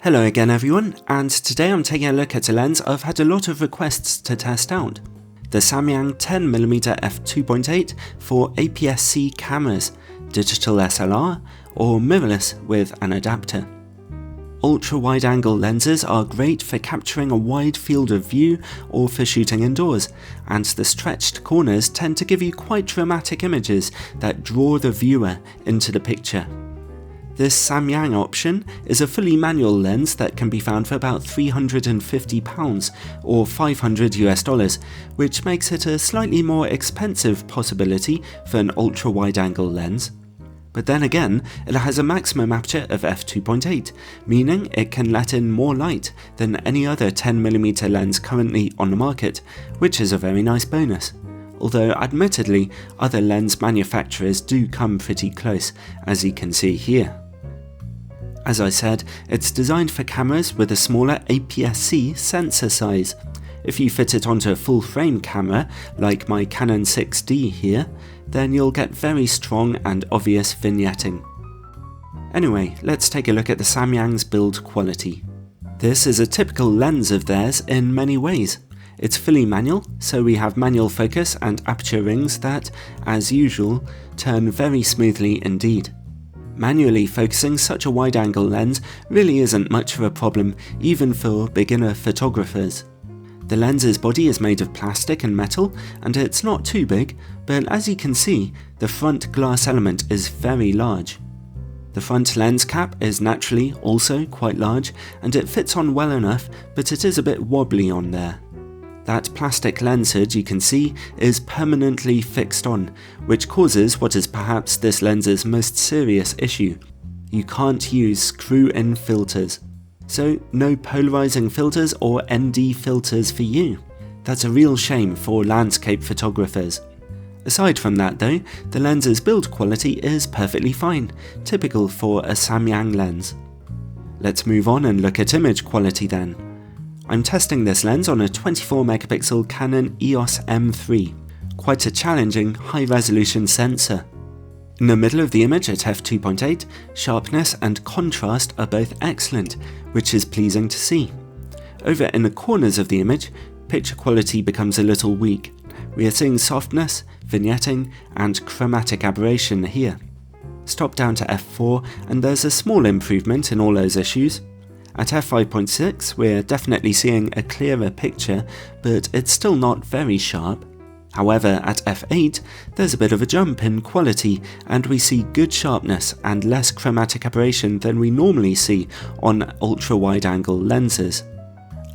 Hello again everyone, and today I'm taking a look at a lens I've had a lot of requests to test out. The Samyang 10mm f2.8 for APS-C cameras, Digital SLR, or mirrorless with an adapter. Ultra-wide-angle lenses are great for capturing a wide field of view or for shooting indoors, and the stretched corners tend to give you quite dramatic images that draw the viewer into the picture. This Samyang option is a fully manual lens that can be found for about £350 or $500 US, which makes it a slightly more expensive possibility for an ultra-wide-angle lens. But then again, it has a maximum aperture of f2.8, meaning it can let in more light than any other 10mm lens currently on the market, which is a very nice bonus. Although admittedly, other lens manufacturers do come pretty close, as you can see here. As I said, it's designed for cameras with a smaller APS-C sensor size. If you fit it onto a full-frame camera, like my Canon 6D here, then you'll get very strong and obvious vignetting. Anyway, let's take a look at the Samyang's build quality. This is a typical lens of theirs in many ways. It's fully manual, so we have manual focus and aperture rings that, as usual, turn very smoothly indeed. Manually focusing such a wide-angle lens really isn't much of a problem, even for beginner photographers. The lens's body is made of plastic and metal, and it's not too big, but as you can see, the front glass element is very large. The front lens cap is naturally also quite large, and it fits on well enough, but it is a bit wobbly on there. That plastic lens hood you can see is permanently fixed on, which causes what is perhaps this lens's most serious issue. You can't use screw-in filters. So no polarizing filters or ND filters for you. That's a real shame for landscape photographers. Aside from that though, the lens's build quality is perfectly fine, typical for a Samyang lens. Let's move on and look at image quality then. I'm testing this lens on a 24MP Canon EOS M3, quite a challenging high-resolution sensor. In the middle of the image at f2.8, sharpness and contrast are both excellent, which is pleasing to see. Over in the corners of the image, picture quality becomes a little weak. We are seeing softness, vignetting, and chromatic aberration here. Stop down to f4 and there's a small improvement in all those issues. At f5.6 we're definitely seeing a clearer picture, but it's still not very sharp. However, at f8 there's a bit of a jump in quality and we see good sharpness and less chromatic aberration than we normally see on ultra-wide-angle lenses.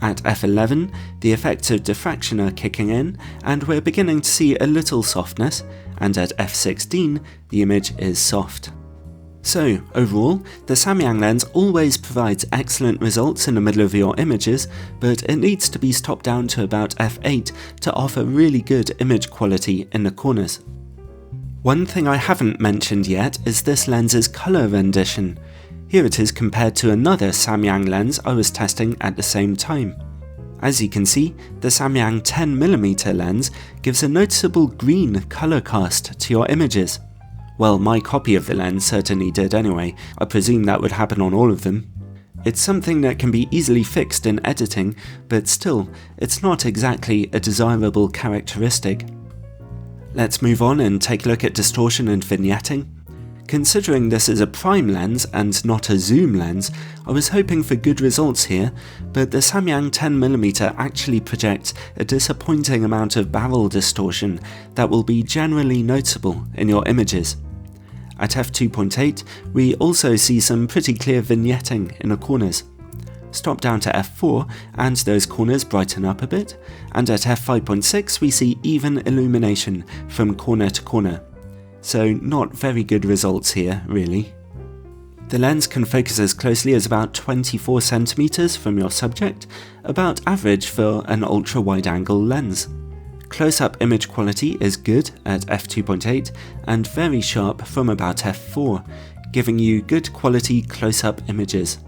At f11 the effects of diffraction are kicking in and we're beginning to see a little softness, and at f16 the image is soft. So, overall, the Samyang lens always provides excellent results in the middle of your images, but it needs to be stopped down to about f8 to offer really good image quality in the corners. One thing I haven't mentioned yet is this lens's colour rendition. Here it is compared to another Samyang lens I was testing at the same time. As you can see, the Samyang 10mm lens gives a noticeable green colour cast to your images. Well, my copy of the lens certainly did anyway. I presume that would happen on all of them. It's something that can be easily fixed in editing, but still, it's not exactly a desirable characteristic. Let's move on and take a look at distortion and vignetting. Considering this is a prime lens and not a zoom lens, I was hoping for good results here, but the Samyang 10mm actually projects a disappointing amount of barrel distortion that will be generally noticeable in your images. At f2.8, we also see some pretty clear vignetting in the corners. Stop down to f4 and those corners brighten up a bit, and at f5.6 we see even illumination from corner to corner. So not very good results here, really. The lens can focus as closely as about 24cm from your subject, about average for an ultra-wide-angle lens. Close-up image quality is good at f2.8 and very sharp from about f4, giving you good quality close-up images.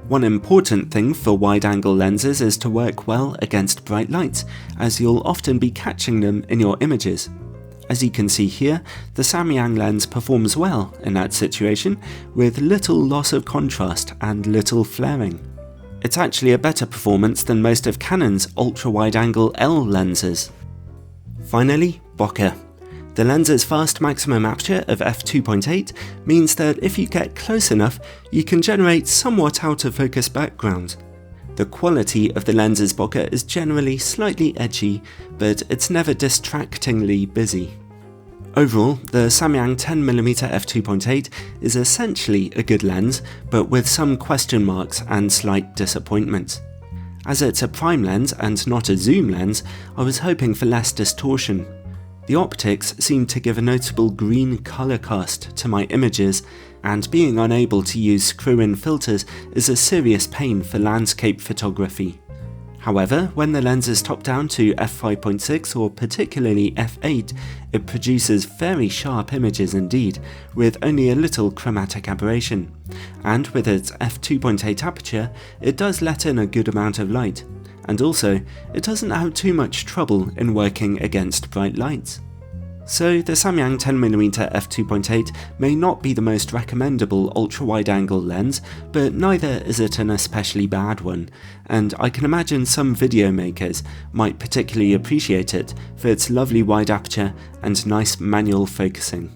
One important thing for wide-angle lenses is to work well against bright lights, as you'll often be catching them in your images. As you can see here, the Samyang lens performs well in that situation, with little loss of contrast and little flaring. It's actually a better performance than most of Canon's ultra-wide-angle L lenses. Finally, bokeh. The lens's fast maximum aperture of f2.8 means that if you get close enough, you can generate somewhat out-of-focus background. The quality of the lens's bokeh is generally slightly edgy, but it's never distractingly busy. Overall, the Samyang 10mm f2.8 is essentially a good lens, but with some question marks and slight disappointments. As it's a prime lens and not a zoom lens, I was hoping for less distortion. The optics seem to give a notable green colour cast to my images, and being unable to use screw-in filters is a serious pain for landscape photography. However, when the lens is topped down to f5.6 or particularly f8, it produces very sharp images indeed, with only a little chromatic aberration. And with its f2.8 aperture, it does let in a good amount of light. And also, it doesn't have too much trouble in working against bright lights. So the Samyang 10mm f2.8 may not be the most recommendable ultra-wide-angle lens, but neither is it an especially bad one, and I can imagine some video makers might particularly appreciate it for its lovely wide aperture and nice manual focusing.